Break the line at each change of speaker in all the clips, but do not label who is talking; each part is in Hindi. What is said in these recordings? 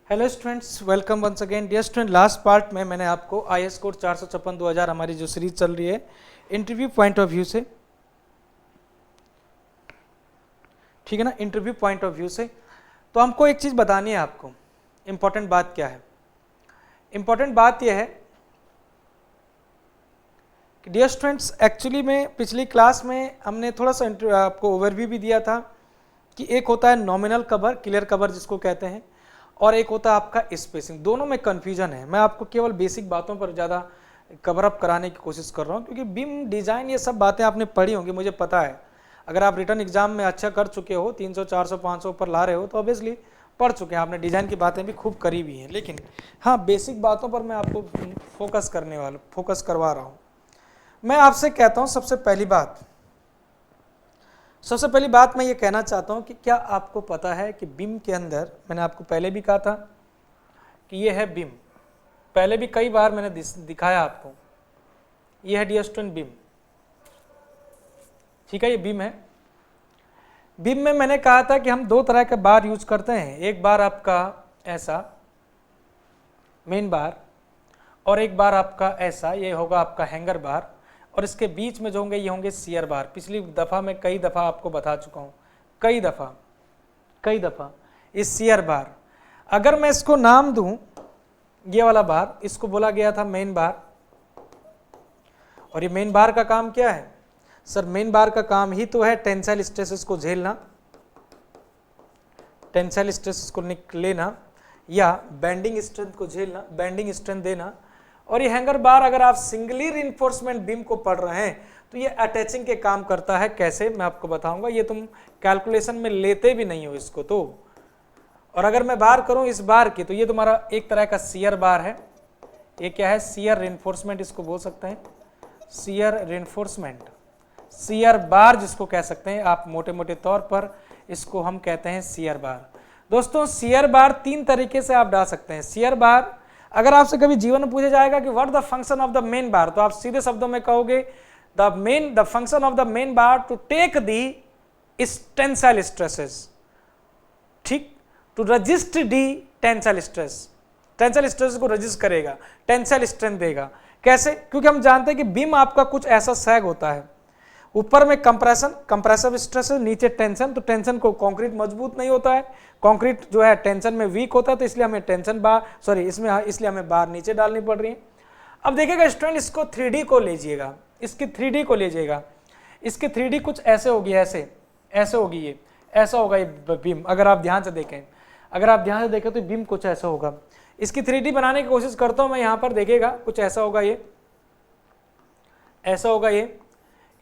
Hello students, welcome once again. Dear student, last part में मैंने आपको IAS कोड 456-2000 हमारी जो सीरीज चल रही है इंटरव्यू पॉइंट ऑफ व्यू से, ठीक है ना, इंटरव्यू पॉइंट ऑफ व्यू से, तो हमको एक चीज़ बतानी है आपको। इम्पॉर्टेंट बात क्या है? इम्पॉर्टेंट बात यह है कि डियर स्टूडेंट्स, एक्चुअली में पिछली क्लास में हमने थोड़ा सा आपको ओवरव्यू भी दिया था कि एक होता है नॉमिनल कवर, क्लियर कवर जिसको कहते हैं, और एक होता है आपका स्पेसिंग। दोनों में कन्फ्यूजन है। मैं आपको केवल बेसिक बातों पर ज़्यादा कवर अप कराने की कोशिश कर रहा हूँ, क्योंकि बीम डिज़ाइन ये सब बातें आपने पढ़ी होंगी, मुझे पता है। अगर आप रिटर्न एग्जाम में अच्छा कर चुके हो, 300 400 500 पर ला रहे हो, तो ऑब्वियसली पढ़ चुके हैं, आपने डिज़ाइन की बातें भी खूब करी भी हैं। लेकिन हाँ, बेसिक बातों पर मैं आपको फोकस करवा रहा हूँ। मैं आपसे कहता हूँ सबसे पहली बात मैं ये कहना चाहता हूँ कि क्या आपको पता है कि बीम के अंदर, मैंने आपको पहले भी कहा था कि ये है बीम, पहले भी कई बार मैंने दिखाया आपको, ये है डियर स्टूडेंट बीम, ठीक है, ये बीम है। बीम में मैंने कहा था कि हम दो तरह के बार यूज करते हैं, एक बार आपका ऐसा मेन बार और एक बार आपका ऐसा, ये होगा आपका हैंगर बार, और इसके बीच में जो होंगे ये होंगे शियर बार। पिछली दफ़ा मैं कई दफ़ा आपको बता चुका हूँ, कई दफ़ा इस शियर बार, अगर मैं इसको नाम दूं, ये वाला बार, इसको बोला गया था मेन बार। और ये मेन बार का काम क्या है सर? मेन बार का काम ही तो है टेंसाइल स्ट्रेसेस को झेलना, टेंसाइल स्ट्रेसेस को लेना, या बेंडिंग स्ट्रेंथ को झेलना, बेंडिंग स्ट्रेंथ देना। और ये हैंगर बार, अगर आप सिंगली रिइंफोर्समेंट बीम को पढ़ रहे हैं तो ये अटैचिंग के काम करता है। कैसे, मैं आपको बताऊंगा। ये तुम कैलकुलेशन में लेते भी नहीं हो इसको तो। और अगर मैं बार करूं इस बार की, तो ये तुम्हारा एक तरह का शियर बार है। ये क्या है? शियर रिइंफोर्समेंट इसको बोल सकते हैं, शियर रिइंफोर्समेंट, शियर बार जिसको कह सकते हैं आप मोटे मोटे तौर पर, इसको हम कहते हैं शियर बार। दोस्तों, शियर बार तीन तरीके से आप डाल सकते हैं। शियर बार, अगर आपसे कभी जीवन में पूछा जाएगा कि what the function of the main bar, तो आप सीधे शब्दों में कहोगे the function of the main bar to take the tensile stresses, ठीक, to resist the tensile stress, tensile stress को रजिस्ट करेगा, टेंसाइल स्ट्रेंथ देगा। कैसे? क्योंकि हम जानते हैं कि बीम आपका कुछ ऐसा सैग होता है, ऊपर में कंप्रेशन, कंप्रेसिव स्ट्रेस, नीचे टेंशन। तो टेंशन को, कंक्रीट मजबूत नहीं होता है, कंक्रीट जो है टेंशन में वीक होता है, तो इसलिए हमें टेंशन बार, सॉरी इसमें, इसलिए हमें बार नीचे डालनी पड़ रही है। अब देखिएगा स्टूडेंट, इसको 3D को लीजिएगा, इसकी 3D को लीजिएगा, इसकी 3D कुछ ऐसे होगी, ऐसे होगी, ये ऐसा होगा ये बीम। अगर आप ध्यान से देखें तो बीम कुछ ऐसा होगा। इसकी 3D बनाने की कोशिश करता हूं मैं यहाँ पर, देखिएगा कुछ ऐसा होगा, ये ऐसा होगा, ये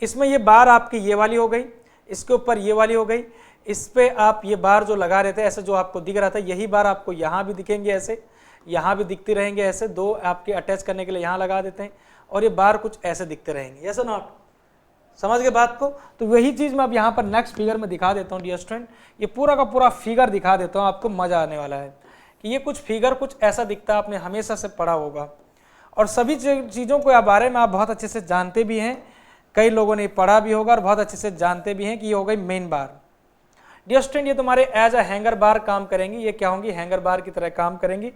इसमें ये बार आपकी ये वाली हो गई, इसके ऊपर ये वाली हो गई, इस पे आप ये बार जो लगा रहे थे, ऐसे जो आपको दिख रहा था, यही बार आपको यहाँ भी दिखेंगे, ऐसे यहाँ भी दिखती रहेंगे, ऐसे दो आपके अटैच करने के लिए यहाँ लगा देते हैं, और ये बार कुछ ऐसे दिखते रहेंगे, ऐसा नॉट, समझ गए बात को? तो वही चीज़ मैं अब यहाँ पर नेक्स्ट फिगर में दिखा देता हूँ डियर स्टूडेंट, ये पूरा का पूरा फिगर दिखा देता हूँ, आपको मजा आने वाला है कि ये कुछ फिगर कुछ ऐसा दिखता है, आपने हमेशा से पढ़ा होगा, और सभी चीज़ों के बारे में आप बहुत अच्छे से जानते भी हैं, कई लोगों ने पढ़ा भी होगा और बहुत अच्छे से जानते भी हैं कि ये हो गई मेन बार। डियर स्टूडेंट, ये तुम्हारे एज अ हैंगर बार काम करेंगी। ये क्या होंगी? हैंगर बार की तरह काम करेंगी।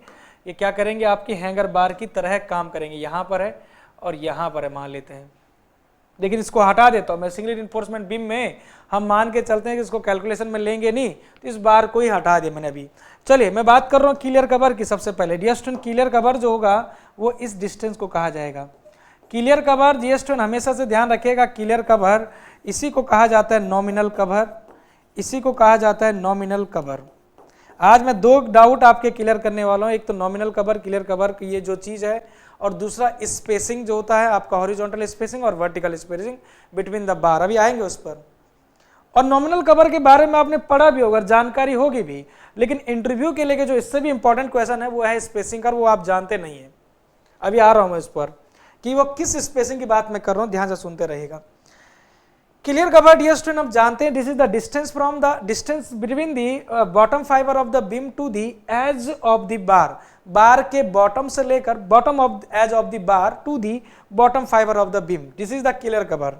ये क्या करेंगे? आपकी हैंगर बार की तरह काम करेंगे। यहाँ पर है और यहाँ पर है, मान लेते हैं। लेकिन इसको हटा देता हूँ मैं, सिंगल रिइंफोर्समेंट बीम में हम मान के चलते हैं कि इसको कैलकुलेशन में लेंगे नहीं, तो इस बार को ही हटा दिया मैंने अभी। चलिए, मैं बात कर रहा हूँ क्लियर कवर की। सबसे पहले डियर स्टूडेंट, क्लियर कवर जो होगा वो इस डिस्टेंस को कहा जाएगा क्लियर कवर। डियर स्टूडेंट, हमेशा से ध्यान रखिएगा, क्लियर कवर इसी को कहा जाता है नॉमिनल कवर, इसी को कहा जाता है नॉमिनल कवर। आज मैं दो डाउट आपके क्लियर करने वाला हूँ, एक तो नॉमिनल कवर, क्लियर कवर की ये जो चीज़ है, और दूसरा स्पेसिंग जो होता है आपका, हॉरिजॉन्टल स्पेसिंग और vertical spacing between the bar, अभी आएंगे उस पर। और नॉमिनल कवर के बारे में आपने पढ़ा भी होगा, जानकारी होगी भी, लेकिन इंटरव्यू के लिए जो इससे भी इंपॉर्टेंट क्वेश्चन है वो है स्पेसिंग का, वो आप जानते नहीं है। अभी आ रहा हूँ मैं इस पर कि वो किस स्पेसिंग की बात मैं कर रहा हूँ, ध्यान से सुनते रहिएगा। क्लियर कवर डियर स्टूडेंट, हम जानते हैं this is the distance from the distance between the bottom fibre of the beam to the edge of the bar, bar के बॉटम से लेकर bottom of edge of the bar to the bottom fibre of the beam, this is the clear cover.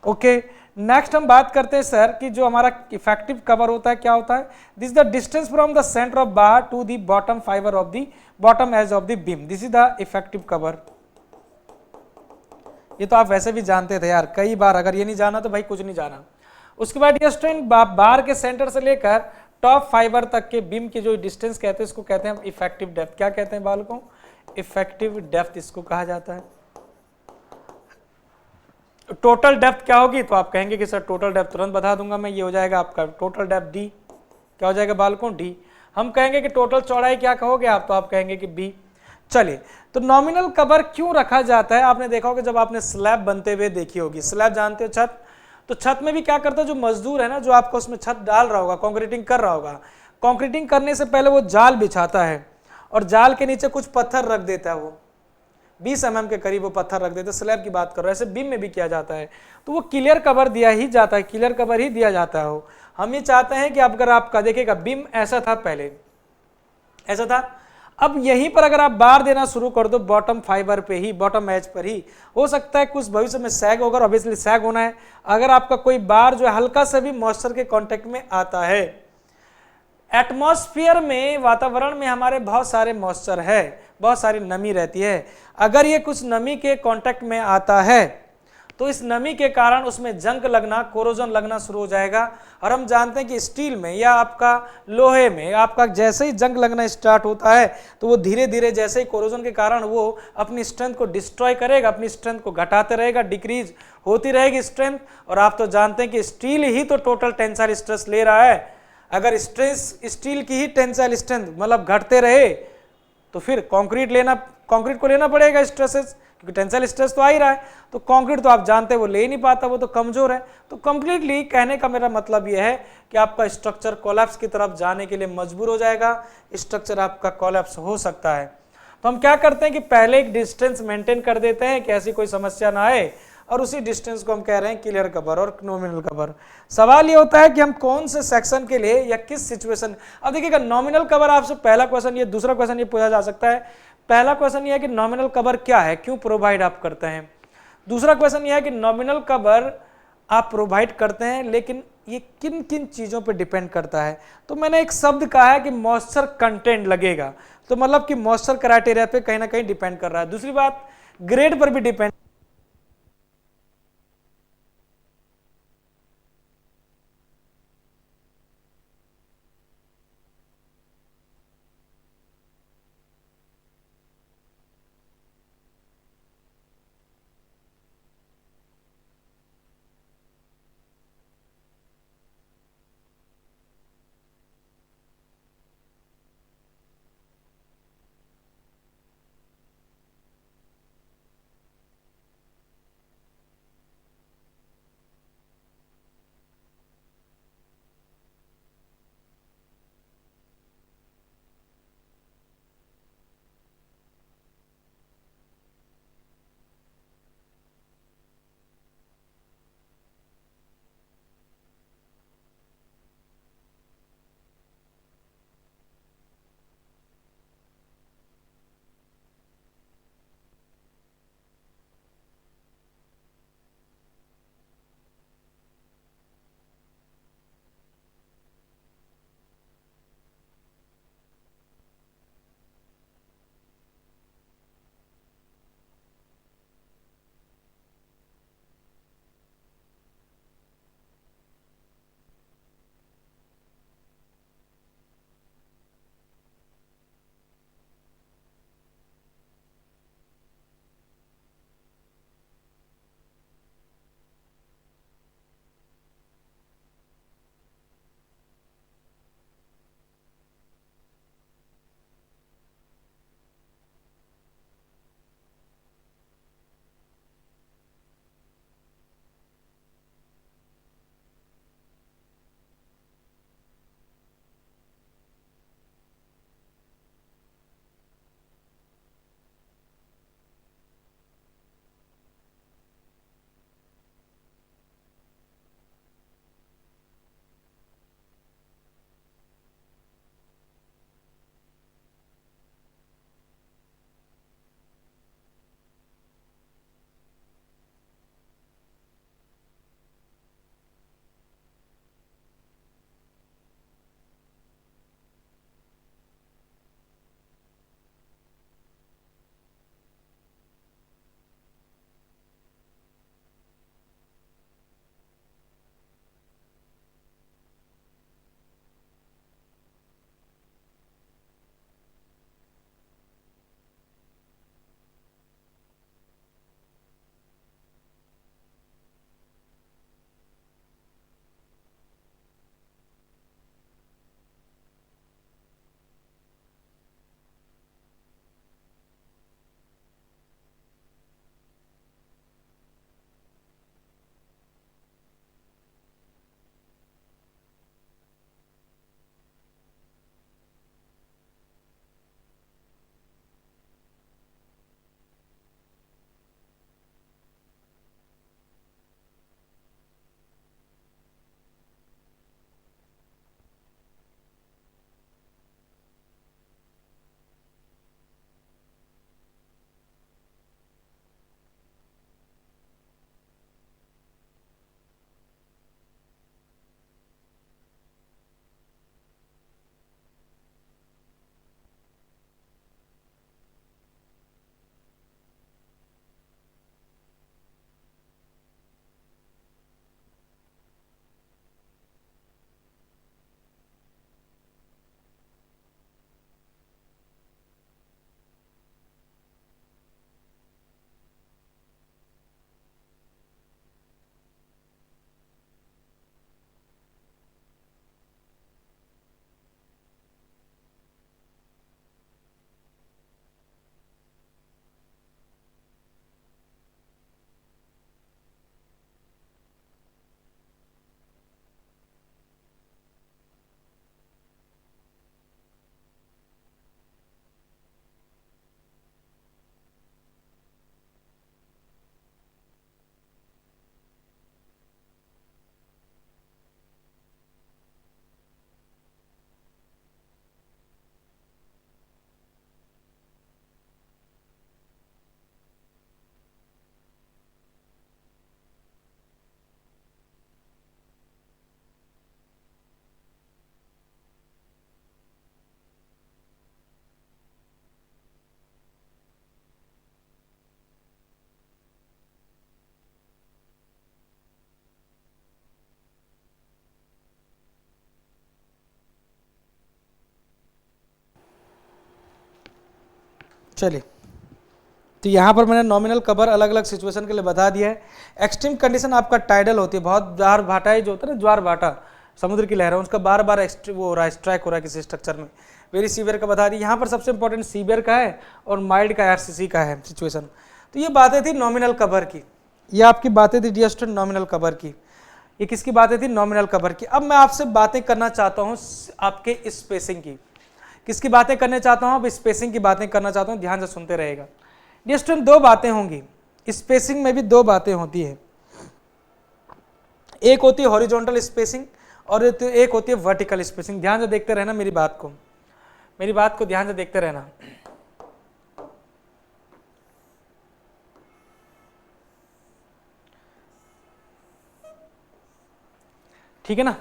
Okay, next हम बात करते हैं सर कि जो हमारा इफेक्टिव कवर होता है क्या होता है, this the distance from the centre of bar to the bottom fibre of the bottom edge of the beam, this is the effective cover. ये तो आप वैसे भी जानते थे यार कई बार, अगर ये नहीं जाना तो भाई कुछ नहीं जाना। उसके बाद ये स्ट्रेंथ बार के सेंटर से लेकर टॉप फाइबर तक के बीम की जो डिस्टेंस कहते हैं इसको कहते हैं इफेक्टिव डेप्थ। क्या कहते हैं बालकों, इफेक्टिव डेप्थ इसको कहा जाता है। टोटल डेप्थ क्या होगी, तो आप कहेंगे कि सर टोटल डेप्थ तुरंत बता दूंगा मैं, ये हो जाएगा आपका टोटल डेप्थ डी। क्या हो जाएगा बालकों, डी। हम कहेंगे कि टोटल चौड़ाई क्या कहोगे आप, तो आप कहेंगे कि बी। चलिए, तो नॉमिनल कवर क्यों रखा जाता है, आपने देखा होगा जब आपने स्लैब बनते हुए देखी होगी, स्लैब जानते हो छत, तो छत में भी क्या करता है जो मजदूर है ना, जो आपका उसमें छत डाल रहा होगा, कंक्रीटिंग कर रहा होगा, कंक्रीटिंग करने से पहले वो जाल बिछाता है और जाल के नीचे कुछ पत्थर रख देता है, वो 20 mm के करीब वो पत्थर रख देते हैं, स्लैब की बात कर रहे हैं, ऐसे बीम में भी किया जाता है। तो वो क्लियर कवर दिया ही जाता है, क्लियर कवर ही दिया जाता है। हम ये चाहते हैं कि अगर आपका देखिएगा बीम ऐसा था पहले, ऐसा था, अब यहीं पर अगर आप बार देना शुरू कर दो बॉटम फाइबर पे ही, बॉटम एज पर ही, हो सकता है कुछ भविष्य में सैग होगा, ऑब्वियसली सैग होना है। अगर आपका कोई बार जो है हल्का सा भी मॉइस्चर के कांटेक्ट में आता है, एटमॉस्फेयर में, वातावरण में हमारे बहुत सारे मॉइस्चर है, बहुत सारी नमी रहती है, अगर ये कुछ नमी के कांटेक्ट में आता है तो इस नमी के कारण उसमें जंग लगना, कोरोजन लगना शुरू हो जाएगा। और हम जानते हैं कि स्टील में या आपका लोहे में आपका जैसे ही जंग लगना स्टार्ट होता है तो वो धीरे धीरे जैसे ही कोरोजन के कारण वो अपनी स्ट्रेंथ को डिस्ट्रॉय करेगा, अपनी स्ट्रेंथ को घटाते रहेगा, डिक्रीज होती रहेगी स्ट्रेंथ। और आप तो जानते हैं कि स्टील ही तो टोटल टेंसाइल स्ट्रेस ले रहा है, अगर स्ट्रेस स्टील की ही टेंसाइल स्ट्रेंथ मतलब घटते रहे तो फिर कंक्रीट को लेना पड़ेगा स्ट्रेसेस, क्योंकि टेंसाइल स्ट्रेस तो आ ही रहा है। तो कंक्रीट तो आप जानते हैं वो ले ही नहीं पाता, वो तो कमजोर है। तो कंप्लीटली कहने का मेरा मतलब यह है कि आपका स्ट्रक्चर कोलैप्स की तरफ जाने के लिए मजबूर हो जाएगा, स्ट्रक्चर आपका कोलैप्स हो सकता है। तो हम क्या करते हैं कि पहले एक डिस्टेंस मेंटेन कर देते हैं कि ऐसी कोई समस्या ना आए, और उसी डिस्टेंस को हम कह रहे हैं क्लियर कवर और नॉमिनल कवर। सवाल ये होता है कि हम कौन से सेक्शन के लिए या किस सिचुएशन, अब देखिएगा नॉमिनल कवर आपसे पहला क्वेश्चन ये, दूसरा क्वेश्चन ये पूछा जा सकता है। पहला क्वेश्चन ये है कि नॉमिनल कवर क्या है, क्यों प्रोवाइड आप करते हैं। दूसरा क्वेश्चन ये है कि नॉमिनल कवर आप प्रोवाइड करते हैं लेकिन ये किन किन चीजों पे डिपेंड करता है। तो मैंने एक शब्द कहा है कि मॉइस्चर कंटेंट लगेगा, तो मतलब कि मॉइस्चर क्राइटेरिया पे कहीं ना कहीं डिपेंड कर रहा है। दूसरी बात, ग्रेड पर भी डिपेंड चलिए, तो यहाँ पर मैंने नॉमिनल कवर अलग अलग सिचुएशन के लिए बता दिया है। एक्सट्रीम कंडीशन आपका टाइडल होती है, बहुत ज्वार भाटा जो होता है ना, ज्वार भाटा समुद्र की लहर है, उसका बार बार वो हो रहा है, स्ट्राइक हो रहा है किसी स्ट्रक्चर में। वेरी सीवियर का बता दी। यहाँ पर सबसे इंपॉर्टेंट सीवियर का है और माइल्ड का आरसीसी का है सिचुएशन। तो ये बातें थी नॉमिनल कवर की, ये आपकी बातें थी डियर स्टूडेंट नॉमिनल कवर की। ये किसकी बातें थी? नॉमिनल कवर की। अब मैं आपसे बातें करना चाहता हूँ आपके स्पेसिंग की। किसकी बातें करने चाहता हूँ? अब स्पेसिंग की बातें करना चाहता हूँ, ध्यान से सुनते रहेगा। डियर स्टूडेंट दो बातें होंगी स्पेसिंग में भी, दो बातें होती है। एक होती है हॉरिजॉन्टल स्पेसिंग और एक होती है वर्टिकल स्पेसिंग। ध्यान से देखते रहना मेरी बात को, मेरी बात को ध्यान से देखते रहना। ठीक है ना,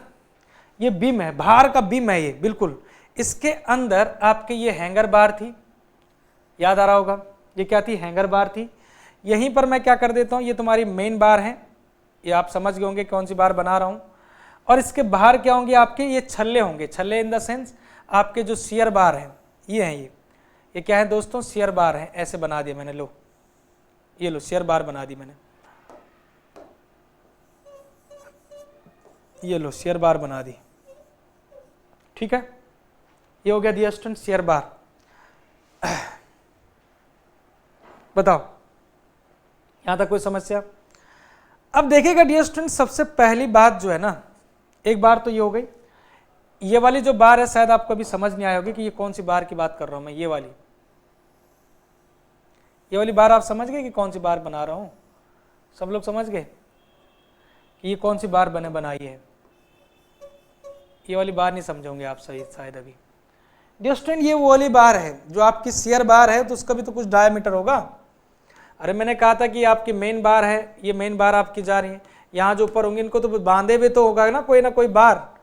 ये बीम है, बाहर का बीम है ये बिल्कुल। इसके अंदर आपके ये हैंगर बार थी, याद आ रहा होगा, ये क्या थी? हैंगर बार थी। यहीं पर मैं क्या कर देता हूं, ये तुम्हारी मेन बार है, ये आप समझ गए होंगे कौन सी बार बना रहा हूं। और इसके बाहर क्या होंगे आपके? ये छल्ले होंगे। छल्ले इन द सेंस आपके जो शियर बार हैं, ये हैं, ये क्या है दोस्तों? शियर बार है। ऐसे बना दिया मैंने, लो ये लो शियर बार बना दी मैंने, ये लो शियर बार बना दी। ठीक है, ये हो गया डियर स्टूडेंट शियर बार। बताओ यहां तक कोई समस्या? अब देखिएगा डियर स्टूडेंट, सबसे पहली बात जो है ना, एक बार तो ये हो गई। ये वाली जो बार है शायद आपको अभी समझ नहीं आया होगी कि ये कौन सी बार की बात कर रहा हूं मैं। ये वाली बार आप समझ गए कि कौन सी बार बना रहा हूं? सब लोग समझ गए कि ये कौन सी बार बनाई है? ये वाली बार नहीं समझोगे आप सही शायद अभी। डियर स्टूडेंट ये वो वाली बार है जो आपकी शियर बार है, तो उसका भी तो कुछ डायमीटर होगा। अरे मैंने कहा था कि आपकी मेन बार है, ये मेन बार आपकी जा रही है। यहाँ जो ऊपर होंगे इनको तो बांधे हुए तो होगा ना कोई बार,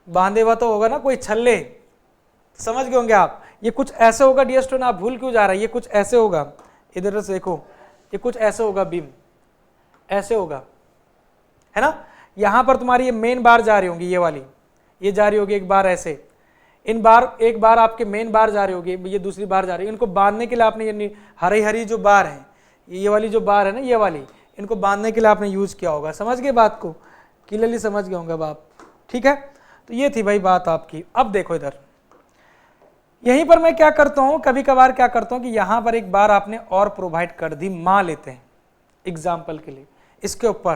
बांधे हुआ तो होगा ना कोई छल्ले, समझ गए होंगे आप। ये कुछ ऐसे होगा डियर स्टूडेंट, आप भूल क्यों जा रहे हैं? ये कुछ ऐसे होगा, इधर से देखो, ये कुछ ऐसे होगा, बीम ऐसे होगा, है ना। यहाँ पर तुम्हारी ये मेन बार जा रही होंगी, ये वाली ये जा रही होगी एक बार ऐसे, इन बार एक बार आपके मेन बार जा रही होगी, ये दूसरी बार जा रही है। इनको बांधने के लिए आपने ये हरी हरी जो बार है, ये वाली जो बार है ना, ये वाली, इनको बांधने के लिए आपने यूज किया होगा। समझ गए बात को? क्लियरली समझ गए होंगे आप? ठीक है, तो ये थी भाई बात आपकी। अब देखो इधर, यहीं पर मैं क्या करता हूं, कभी कभार क्या करता हूं कि यहां पर एक बार आपने और प्रोवाइड कर दी, मान लेते हैं एग्जाम्पल के लिए, इसके ऊपर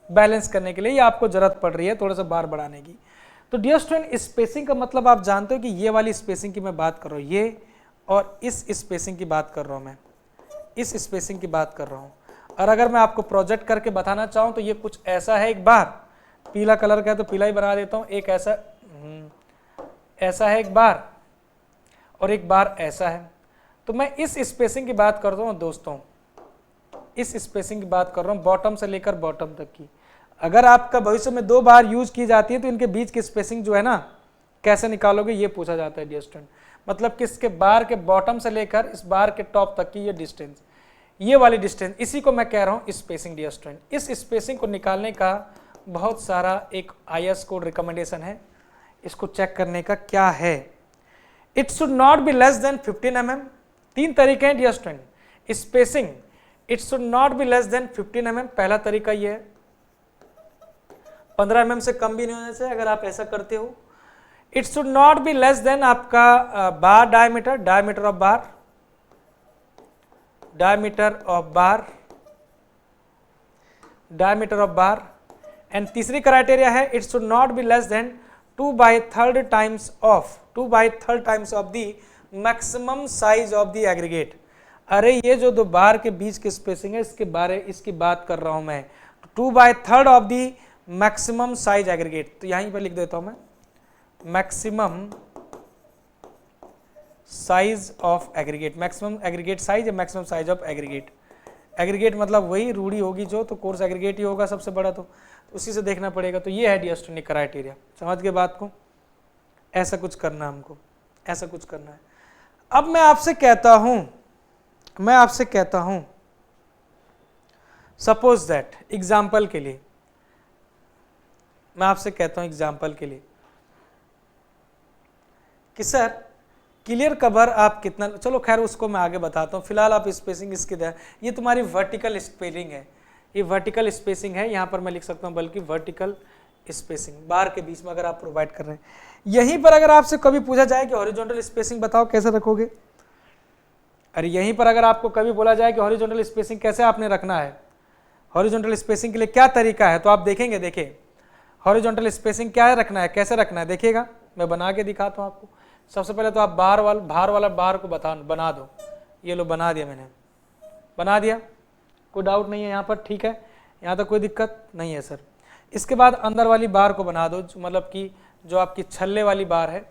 बैलेंस करने के लिए ये आपको जरूरत पड़ रही है थोड़ा सा बार बढ़ाने की। तो डियर स्टूडेंट स्पेसिंग का मतलब आप जानते हो कि ये वाली स्पेसिंग की मैं बात कर रहा हूँ, ये और इस स्पेसिंग की बात कर रहा हूँ मैं, इस स्पेसिंग की बात कर रहा हूँ। और अगर मैं आपको प्रोजेक्ट करके बताना चाहूँ तो ये कुछ ऐसा है, एक बार पीला कलर का है तो पीला ही बना देता हूँ, एक ऐसा ऐसा है एक बार, और एक बार ऐसा है। तो मैं इस स्पेसिंग की बात करता हूँ दोस्तों, इस स्पेसिंग की बात कर रहा हूँ, बॉटम से लेकर बॉटम तक की। अगर आपका भविष्य में दो बार यूज की जाती है तो इनके बीच की स्पेसिंग जो है ना कैसे निकालोगे, ये पूछा जाता है डियर स्टूडेंट। मतलब किसके बार के बॉटम से लेकर इस बार के टॉप तक की ये डिस्टेंस, ये वाली डिस्टेंस, इसी को मैं कह रहा हूँ स्पेसिंग डियर स्टूडेंट। इस स्पेसिंग को निकालने का बहुत सारा एक IS कोड रिकमेंडेशन है, इसको चेक करने का क्या है। It should not be less than 15 mm। तीन तरीके हैं dear student spacing, it should not be less than 15 mm। पहला तरीका ये है, 15 mm से कम भी नहीं होने से अगर आप ऐसा करते हो। It should not be less than आपका bar diameter, diameter of bar, diameter of bar, diameter of bar. And तीसरी क्राइटेरिया है it should not be less than 2/3 times of 2/3 times of the maximum size of the aggregate. अरे ये जो दो बार के बीच की स्पेसिंग है इसकी बात कर रहा हूं मैं, 2/3 of the maximum size aggregate. तो यहीं पर लिख देता हूं मैं maximum size of aggregate, maximum aggregate size या maximum size of aggregate. Aggregate मतलब वही रूढ़ी होगी जो, तो कोर्स एग्रीगेट ही होगा सबसे बड़ा, तो उसी से देखना पड़ेगा। तो ये है डियर स्टूडेंट क्राइटेरिया, समझ गए बात को? ऐसा कुछ करना हमको, ऐसा कुछ करना है। अब मैं आपसे कहता हूं सपोज दैट, एग्जाम्पल के लिए मैं आपसे कहता हूं, एग्जाम्पल के लिए कि सर क्लियर कवर आप कितना, चलो खैर उसको मैं आगे बताता हूँ, फिलहाल आप स्पेसिंग इसकी ये तुम्हारी वर्टिकल स्पेसिंग है, ये वर्टिकल स्पेसिंग है, यहाँ पर मैं लिख सकता हूँ बल्कि वर्टिकल स्पेसिंग बार के बीच में अगर आप प्रोवाइड कर रहे हैं। यहीं पर अगर आपसे कभी पूछा जाए कि हॉरिजॉन्टल स्पेसिंग बताओ कैसे रखोगे, अरे यहीं पर अगर आपको कभी बोला जाए कि हॉरिजॉन्टल स्पेसिंग कैसे आपने रखना है, हॉरिजॉन्टल स्पेसिंग के लिए क्या तरीका है, तो आप देखेंगे, देखिए हॉरिजॉन्टल स्पेसिंग क्या रखना है, कैसे रखना है, देखिएगा मैं बना के दिखाता हूँ आपको। सबसे पहले तो आप भार वाला बार को बना दो, ये लो बना दिया मैंने, बना दिया, कोई डाउट नहीं है यहाँ पर, ठीक है, यहाँ तक कोई दिक्कत नहीं है सर। इसके बाद अंदर वाली बार को बना दो, मतलब कि जो आपकी छल्ले वाली बार है,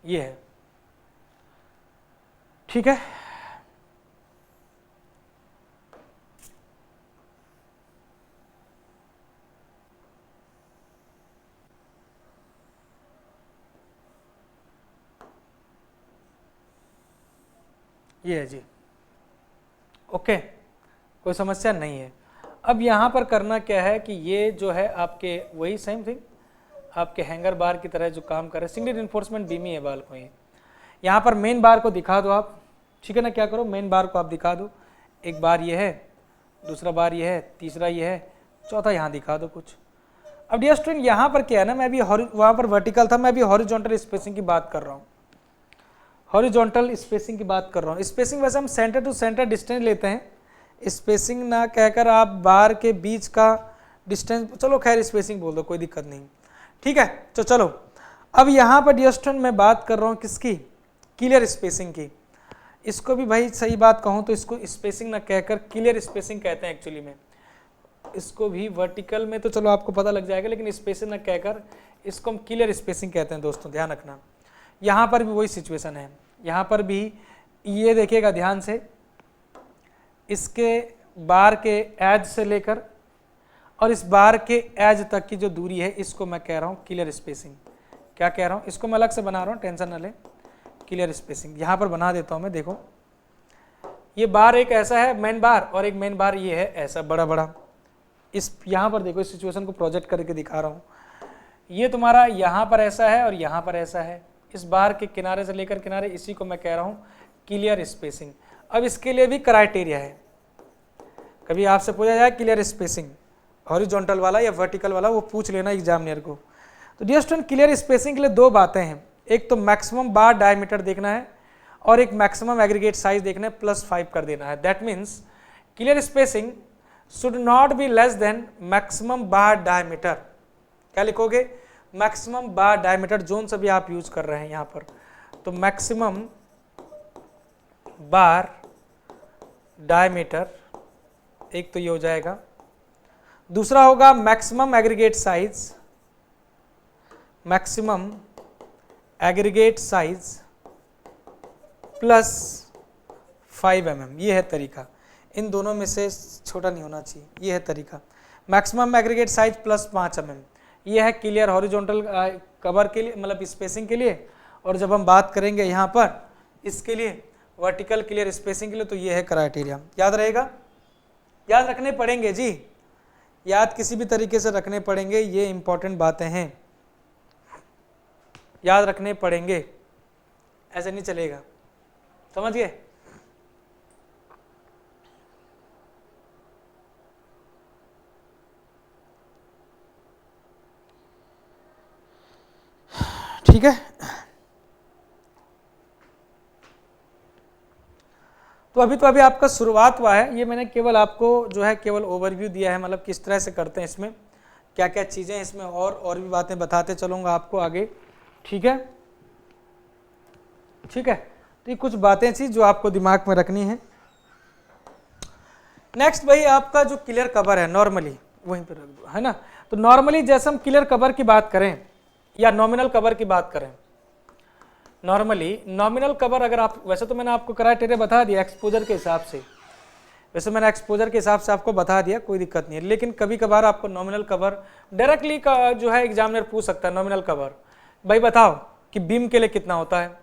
ये है, ठीक है। ये है जी, ओके, कोई समस्या नहीं है। अब यहाँ पर करना क्या है कि ये जो है आपके वही सेम थिंग आपके हैंगर बार की तरह जो काम कर रहे हैं, सिंगल रिइंफोर्समेंट बीम ही है बाल को। ये यहाँ पर मेन बार को दिखा दो आप, ठीक है ना, क्या करो मेन बार को आप दिखा दो, एक बार ये है, दूसरा बार ये है, तीसरा ये है, चौथा यहाँ दिखा दो कुछ। अब डियर स्टूडेंट यहाँ पर क्या है ना, मैं अभी वहाँ पर वर्टिकल था, मैं अभी हॉरिजॉन्टल स्पेसिंग की बात कर रहा हूँ, हॉरिजॉन्टल स्पेसिंग की बात कर रहा हूँ। स्पेसिंग वैसे हम सेंटर टू सेंटर डिस्टेंस लेते हैं, स्पेसिंग ना कहकर आप बार के बीच का डिस्टेंस, चलो खैर स्पेसिंग बोल दो, कोई दिक्कत नहीं, ठीक है। तो चलो अब यहाँ पर डियर स्टूडेंट मैं बात कर रहा हूँ किसकी, क्लियर स्पेसिंग की। इसको भी भाई सही बात कहूँ तो इसको स्पेसिंग ना कहकर क्लियर स्पेसिंग कहते हैं एक्चुअली में, इसको भी वर्टिकल में तो चलो आपको पता लग जाएगा, लेकिन स्पेसिंग ना कहकर इसको हम क्लियर स्पेसिंग कहते हैं दोस्तों, ध्यान रखना। यहाँ पर भी वही सिचुएशन है, यहाँ पर भी ये देखिएगा ध्यान से, इसके बार के एज से लेकर और इस बार के एज तक की जो दूरी है, इसको मैं कह रहा हूँ क्लियर स्पेसिंग। क्या कह रहा हूँ, इसको मैं अलग से बना रहा हूँ, टेंशन न ले, क्लियर स्पेसिंग। यहाँ पर बना देता हूँ मैं, देखो ये बार एक ऐसा है मेन बार, और एक मेन बार ये है ऐसा बड़ा बड़ा। इस यहाँ पर देखो, इस सिचुएशन को प्रोजेक्ट करके दिखा रहा हूँ, ये तुम्हारा यहाँ पर ऐसा है और यहाँ पर ऐसा है, इस बार के किनारे से लेकर किनारे, इसी को मैं कह रहा हूँ क्लियर स्पेसिंग। अब इसके लिए भी क्राइटेरिया है, कभी आपसे पूछा जाए क्लियर स्पेसिंग हॉरिजॉन्टल वाला या वर्टिकल वाला, वो पूछ लेना एग्जामिनर को। तो डियर स्टूडेंट क्लियर स्पेसिंग के लिए दो बातें हैं, एक तो मैक्सिमम बार डायमीटर देखना है और एक मैक्सिमम एग्रीगेट साइज देखना है, +5 कर देना है। That means clear spacing should not be less then maximum bar diameter. क्या लिखोगे, मैक्सिमम बार डायमीटर, जोन से भी आप यूज कर रहे हैं यहाँ पर, तो मैक्सिमम बार डायमीटर एक तो ये हो जाएगा, दूसरा होगा maximum aggregate size, maximum aggregate size +5 mm। ये है तरीका, इन दोनों में से छोटा नहीं होना चाहिए, ये है तरीका। मैक्सिमम एग्रीगेट साइज +5 mm, ये है क्लियर हॉरिजॉन्टल कवर के लिए, मतलब स्पेसिंग के लिए। और जब हम बात करेंगे यहाँ पर इसके लिए वर्टिकल क्लियर स्पेसिंग के लिए, तो ये है क्राइटेरिया। याद रहेगा, याद रखने पड़ेंगे जी, याद किसी भी तरीके से रखने पड़ेंगे, ये इंपॉर्टेंट बातें हैं, याद रखने पड़ेंगे, ऐसे नहीं चलेगा, समझ गए। ठीक है, तो अभी आपका शुरुआत हुआ है, ये मैंने केवल आपको जो है केवल ओवरव्यू दिया है, मतलब किस तरह से करते हैं, इसमें क्या क्या चीज़ें, इसमें और भी बातें बताते चलूँगा आपको आगे, ठीक है, ठीक है। तो ये कुछ बातें थी जो आपको दिमाग में रखनी है। नेक्स्ट भाई आपका जो क्लियर कवर है, नॉर्मली वहीं पर रख दो, है ना। तो नॉर्मली जैसे हम क्लियर कवर की बात करें या नॉमिनल कवर की बात करें, नॉर्मली नॉमिनल कवर अगर आप, वैसे तो मैंने आपको क्राइटेरिया बता दिया एक्सपोजर के हिसाब से, वैसे मैंने एक्सपोजर के हिसाब से आपको बता दिया, कोई दिक्कत नहीं है, लेकिन कभी कभार आपको नॉमिनल कवर डायरेक्टली का जो है एग्जामिनर पूछ सकता है, नॉमिनल कवर भाई बताओ कि बीम के लिए कितना होता है,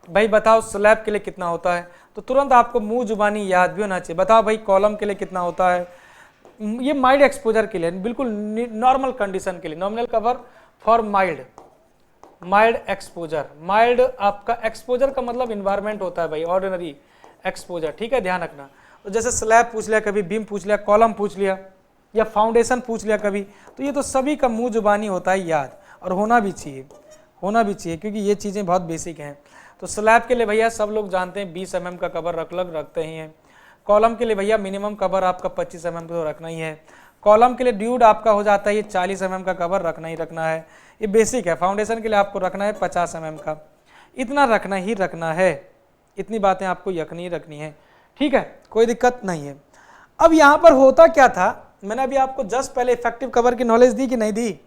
भाई बताओ स्लैब के लिए कितना होता है, तो तुरंत आपको मुंह जुबानी याद भी होना चाहिए। बताओ भाई कॉलम के लिए कितना होता है, ये माइल्ड एक्सपोजर के लिए, बिल्कुल नॉर्मल कंडीशन के लिए, nominal cover for mild exposure. Mild आपका एक्सपोजर का मतलब इन्वायरमेंट होता है भाई, ऑर्डिनरी एक्सपोजर, ठीक है, ध्यान रखना। तो जैसे स्लैब पूछ लिया, कभी बीम पूछ लिया, कॉलम पूछ लिया, या फाउंडेशन पूछ लिया कभी, तो ये तो सभी का मुंह जुबानी होता है याद, और होना भी चाहिए, क्योंकि ये चीज़ें बहुत बेसिक हैं। तो स्लैब के लिए भैया सब लोग जानते हैं 20 mm का कवर रखते ही हैं। कॉलम के लिए भैया मिनिमम कवर आपका 25 mm तो रखना ही है। कॉलम के लिए ड्यूड आपका हो जाता है ये 40 mm का कवर रखना ही रखना है, ये बेसिक है। फाउंडेशन के लिए आपको रखना है 50 mm का, इतना रखना ही रखना है, इतनी बातें आपको यकनी रखनी है, ठीक है, कोई दिक्कत नहीं है। अब यहाँ पर होता क्या था, मैंने अभी आपको जस्ट पहले इफेक्टिव कवर की नॉलेज दी कि नहीं दी?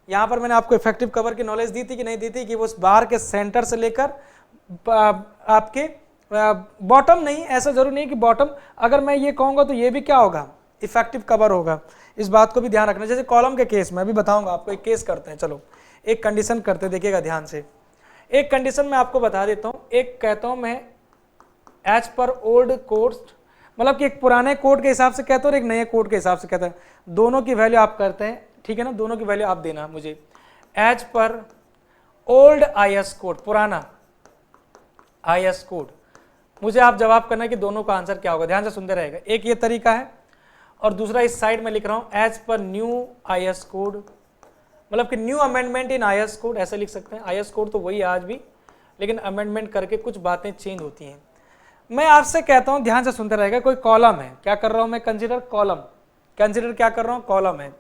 यहाँ पर मैंने आपको इफेक्टिव कवर की नॉलेज दी थी कि नहीं दी थी, कि वो उस बार के सेंटर से लेकर आपके बॉटम नहीं, ऐसा जरूरी नहीं कि बॉटम, अगर मैं ये कहूँगा तो ये भी क्या होगा, इफेक्टिव कवर होगा। इस बात को भी ध्यान रखना। जैसे कॉलम के केस में अभी बताऊंगा आपको, एक केस करते हैं, चलो एक कंडीशन करते हैं, देखिएगा ध्यान से। एक कंडीशन मैं आपको बता देता हूँ, एक कहता हूँ मैं एज पर ओल्ड कोड, मतलब कि एक पुराने कोड के हिसाब से कहता हूँ और एक नए कोड के हिसाब से कहता है, दोनों की वैल्यू आप करते हैं, ठीक है ना, दोनों की वैल्यू आप देना मुझे। As per old IS code, पुराना IS कोड, मुझे आप जवाब करना है कि दोनों का आंसर क्या होगा, ध्यान से सुनते रहेगा। एक ये तरीका है, और दूसरा इस साइड में लिख रहा हूं as per new IS code, मतलब कि new amendment in IS code, ऐसे लिख सकते हैं। IS कोड तो वही है आज भी, लेकिन अमेंडमेंट करके कुछ बातें चेंज होती हैं। मैं आपसे कहता हूं, ध्यान से सुनते रहेगा, कोई कॉलम है, क्या कर रहा हूं मैं, कंसीडर कॉलम, कंसीडर क्या कर रहा हूं, कॉलम है।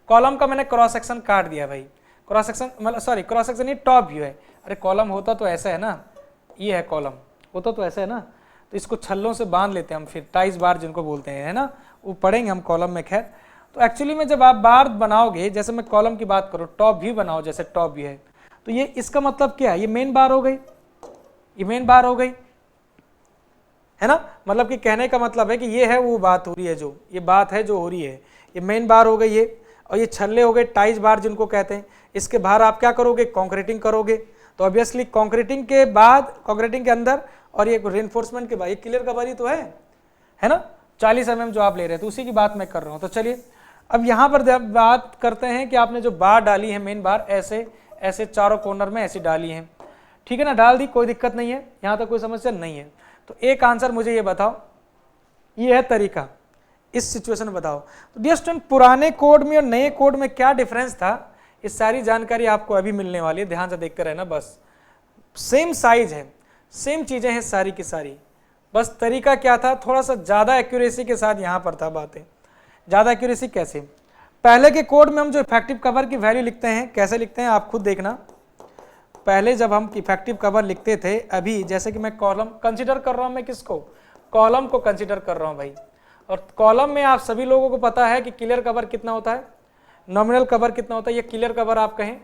कॉलम का मैंने क्रॉस सेक्शन काट दिया भाई, क्रॉस सेक्शन मतलब सॉरी क्रॉस सेक्शन ये टॉप व्यू है। अरे कॉलम होता तो ऐसा है ना, ये है कॉलम, होता तो ऐसा है ना, तो इसको छल्लों से बांध लेते हैं हम, फिर टाइस बार जिनको बोलते हैं, है ना, वो पढ़ेंगे हम कॉलम में। खैर, तो एक्चुअली में जब आप बार बनाओगे, जैसे मैं कॉलम की बात करूँ, टॉप व्यू बनाओ, जैसे टॉप व्यू है, तो ये इसका मतलब क्या है, ये मेन बार हो गई, ये मेन बार हो गई, है ना, मतलब कि कहने का मतलब है कि ये है वो बात हो रही है, जो ये बात है जो हो रही है, ये मेन बार हो गई है, और ये छल्ले हो गए, टाइस बार जिनको कहते हैं। इसके बाहर आप क्या करोगे, कॉन्क्रीटिंग करोगे, तो ऑब्वियसली कॉन्क्रीटिंग के बाद, कॉन्क्रीटिंग के अंदर, और ये रेनफोर्समेंट के बाद ये क्लियर कवर ही तो है ना, 40 mm जो आप ले रहे हैं, तो उसी की बात मैं कर रहा हूँ। तो चलिए अब यहाँ पर बात करते हैं कि आपने जो बार डाली है, मेन बार ऐसे ऐसे चारों कॉर्नर में ऐसी डाली है, ठीक है ना, डाल दी, कोई दिक्कत नहीं है, यहाँ तक कोई समस्या नहीं है। तो एक आंसर मुझे ये बताओ, ये है तरीका, इस सिचुएशन में बताओ। तो डियर स्टूडेंट, पुराने कोड में और नए कोड में क्या डिफरेंस था, इस सारी जानकारी आपको अभी मिलने वाली है, ध्यान से देखते रहना। बस सेम साइज है, सेम चीजें हैं सारी की सारी, बस तरीका क्या था, थोड़ा सा ज़्यादा एक्यूरेसी के साथ यहाँ पर था बातें। ज़्यादा एक्यूरेसी कैसे, पहले के कोड में हम जो इफेक्टिव कवर की वैल्यू लिखते हैं, कैसे लिखते हैं आप खुद देखना। पहले जब हम इफेक्टिव कवर लिखते थे, अभी जैसे कि मैं कॉलम कंसीडर कर रहा हूँ, मैं किसको, कॉलम को कंसीडर कर रहा हूँ भाई, और कॉलम में आप सभी लोगों को पता है कि क्लियर कवर कितना होता है, नॉमिनल कवर कितना होता है, ये क्लियर कवर आप कहें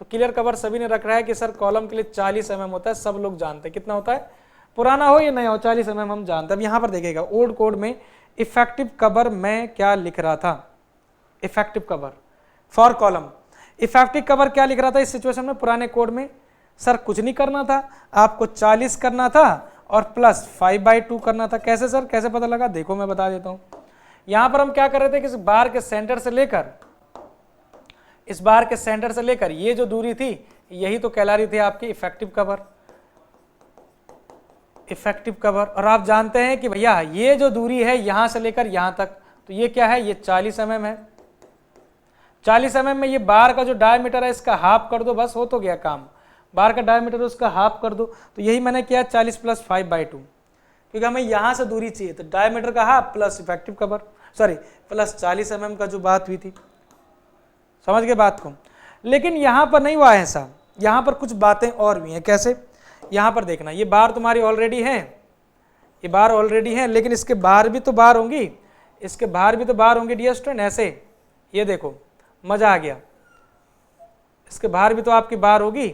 तो क्लियर कवर सभी ने रख रहा है कि सर कॉलम के लिए 40 mm होता है, सब लोग जानते हैं कितना होता है, पुराना हो या नया हो, 40 mm हम जानते हैं। अब यहाँ पर देखिएगा ओल्ड कोड में इफेक्टिव कवर में क्या लिख रहा था, effective cover for column, effective cover क्या लिख रहा था इस सिचुएशन में, पुराने कोड में सर कुछ नहीं करना था, आपको 40 करना था और प्लस 5/2 करना था। कैसे सर, कैसे पता लगा, देखो मैं बता देता हूँ। यहाँ पर हम क्या कर रहे थे कि इस बार के सेंटर से लेकर, इस बार के सेंटर से लेकर ये जो दूरी थी, यही तो कहला रही थी आपकी इफेक्टिव कवर, इफेक्टिव कवर। और आप जानते हैं कि भैया ये जो दूरी है यहां से लेकर यहां तक, तो ये क्या है, ये 40 mm है। 40 mm में ये बार का जो डायमीटर है इसका हाफ कर दो, बस हो तो गया काम, बार का डायमीटर उसका हाफ कर दो। तो यही मैंने किया 40 + 5/2, क्योंकि हमें यहां से दूरी चाहिए, तो डायमीटर का half plus effective cover, sorry plus 40 mm का जो बात हुई थी, समझ गए बात को। लेकिन यहां पर नहीं हुआ ऐसा, यहां पर कुछ बातें और भी हैं। कैसे, यहां पर देखना, ये बार तुम्हारी ऑलरेडी है, ये बार ऑलरेडी है, लेकिन इसके बाहर भी तो बार होंगी, इसके बाहर भी तो बार होंगी डियर स्टूडेंट, ऐसे, ये देखो मजा आ गया, इसके बाहर भी तो आपकी बार होगी।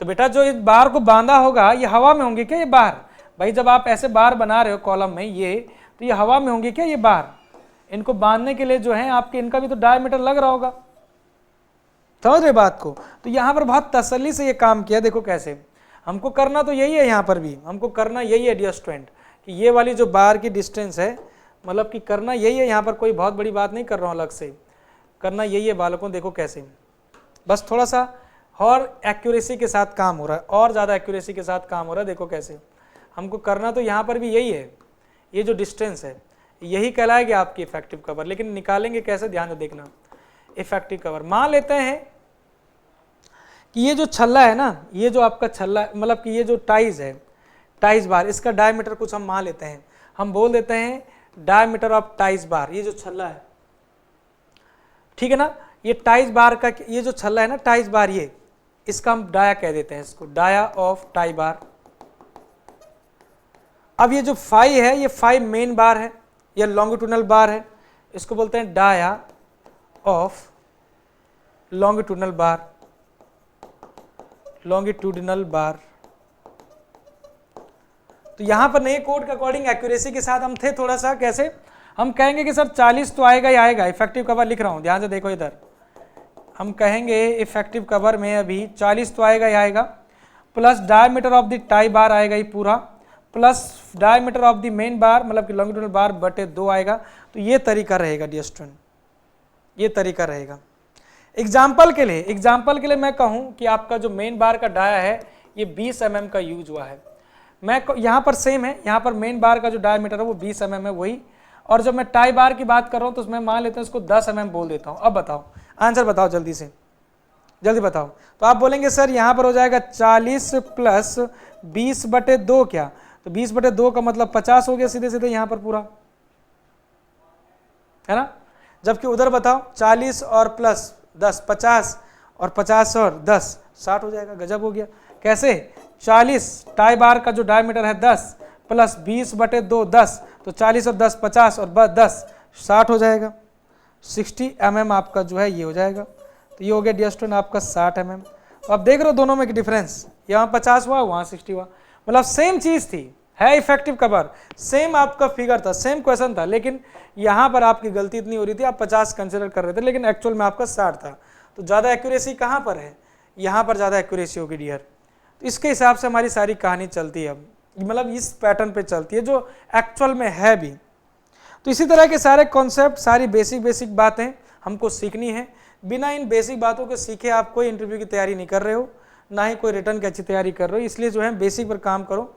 तो बेटा जो इस बार को बांधा होगा ये हवा में होंगी क्या ये बार, भाई जब आप ऐसे बार बना रहे हो कॉलम में ये, तो ये हवा में होंगी क्या ये बार, इनको बांधने के लिए जो है आपके, इनका भी तो डायमीटर लग रहा होगा, समझ रहे बात को। तो यहाँ पर बहुत तसल्ली से ये काम किया, देखो कैसे, हमको करना तो यही है, यहाँ पर भी हमको करना यही है डियर स्टूडेंट, कि ये वाली जो बार की डिस्टेंस है, मतलब कि करना यही है, यहाँ पर कोई बहुत बड़ी बात नहीं कर रहा हूँ अलग से, करना यही है बालकों। देखो कैसे, बस थोड़ा सा और एक्यूरेसी के साथ काम हो रहा है, और ज़्यादा एक्यूरेसी के साथ काम हो रहा है। देखो कैसे, हमको करना तो यहाँ पर भी यही है, ये जो डिस्टेंस है यही कहलाएगी आपकी इफेक्टिव कवर, लेकिन निकालेंगे कैसे, ध्यान से देखना। इफेक्टिव कवर मान लेते हैं कि ये जो छल्ला है ना, ये जो आपका छल्ला, मतलब कि ये जो टाइज है, टाइज बार, इसका डायमीटर कुछ हम मान लेते हैं, हम बोल देते हैं डायमीटर ऑफ टाइज बार, ये जो छल्ला है, ठीक है ना, ये टाइज बार का, ये जो छल्ला है ना टाइज बार, ये इसका हम डाया कह देते हैं, इसको डाया ऑफ टाई बार। अब ये जो फाई है, ये फाई मेन बार है या लॉन्गिट्यूडनल बार है, इसको बोलते हैं dia of longitudinal bar, longitudinal bar. तो यहां पर नए कोड के अकॉर्डिंग एक्यूरेसी के साथ हम थे थोड़ा सा, कैसे हम कहेंगे कि सर 40 तो आएगा ही आएगा, इफेक्टिव कवर लिख रहा हूं, ध्यान से देखो इधर, हम कहेंगे इफेक्टिव कवर में अभी 40 तो आएगा ही आएगा, plus diameter of the tie bar आएगा ही पूरा, plus diameter of the main बार मतलब कि लॉन्गिट्यूडनल बार बटे 2 आएगा। तो ये तरीका रहेगा डियर स्टूडेंट, ये तरीका रहेगा। एग्जाम्पल के लिए मैं कहूँ कि आपका जो मेन बार का डाया है ये 20 mm का यूज हुआ है, मैं यहाँ पर सेम है, यहाँ पर मेन बार का जो डायमीटर है वो 20 mm है वही, और जब मैं टाई बार की बात कर रहा हूँ तो मैं मान लेता हूँ इसको 10 mm बोल देता हूँ। अब बताओ आंसर बताओ जल्दी से, जल्दी बताओ। तो आप बोलेंगे सर यहाँ पर हो जाएगा 40 प्लस 20 बटे 2 क्या, तो 20 बटे 2 का मतलब 50 हो गया सीधे सीधे यहाँ पर पूरा, है ना। जबकि उधर बताओ 40 और प्लस 10 50 और 50 और 10 60 हो जाएगा, गजब हो गया। कैसे, 40 टाई बार का जो डायमीटर है 10 प्लस 20 बटे 2 10, तो 40 और 10 50 और 10 60 हो जाएगा, 60 mm आपका जो है ये हो जाएगा। तो ये हो गया डियर स्टूडेंट आपका 60 mm। तो आप देख रहे हो दोनों में डिफरेंस, यहाँ 50 हुआ वहाँ 60 हुआ, मतलब सेम चीज़ थी, है इफेक्टिव कवर, सेम आपका फिगर था, सेम क्वेश्चन था, लेकिन यहाँ पर आपकी गलती इतनी हो रही थी, आप 50 कंसिडर कर रहे थे लेकिन एक्चुअल में आपका 60 था। तो ज़्यादा एक्यूरेसी कहाँ पर है, यहाँ पर ज़्यादा एक्यूरेसी होगी डियर। तो इसके हिसाब से हमारी सारी कहानी चलती है, अब मतलब इस पैटर्न पे चलती है जो एक्चुअल में है भी। तो इसी तरह के सारे कॉन्सेप्ट, सारी बेसिक बातें हमको सीखनी है। बिना इन बेसिक बातों को सीखे आप कोई इंटरव्यू की तैयारी नहीं कर रहे हो, ना ही कोई रिटर्न की अच्छी तैयारी कर रहे हो। इसलिए जो है बेसिक पर काम करो,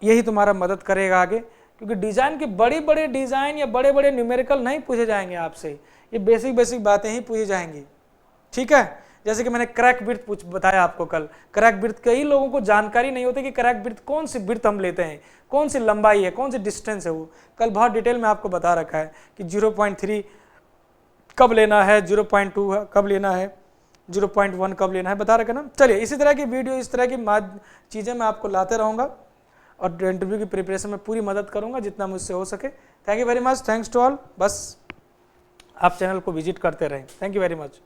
यही तुम्हारा मदद करेगा आगे, क्योंकि डिज़ाइन के बड़े डिज़ाइन या बड़े न्यूमेरिकल नहीं पूछे जाएंगे आपसे, ये बेसिक बातें ही पूछी जाएंगी, ठीक है। जैसे कि मैंने क्रैक बिर्थ बताया आपको कल, क्रैक बिर्थ कई लोगों को जानकारी नहीं होती कि क्रैक बिर्थ कौन सी बिर्थ हम लेते हैं, कौन सी लंबाई है, कौन सी डिस्टेंस है, वो कल बहुत डिटेल में आपको बता रखा है कि 0.3 कब लेना है, 0.2 कब लेना है, 0.1 कब लेना है, बता रखा ना। चलिए इसी तरह की वीडियो, इस तरह की चीज़ें मैं आपको लाते रहूँगा और इंटरव्यू की प्रिपरेशन में पूरी मदद करूँगा जितना मुझसे हो सके। Thank you very much, thanks to all. बस आप चैनल को विजिट करते रहें। Thank you very much.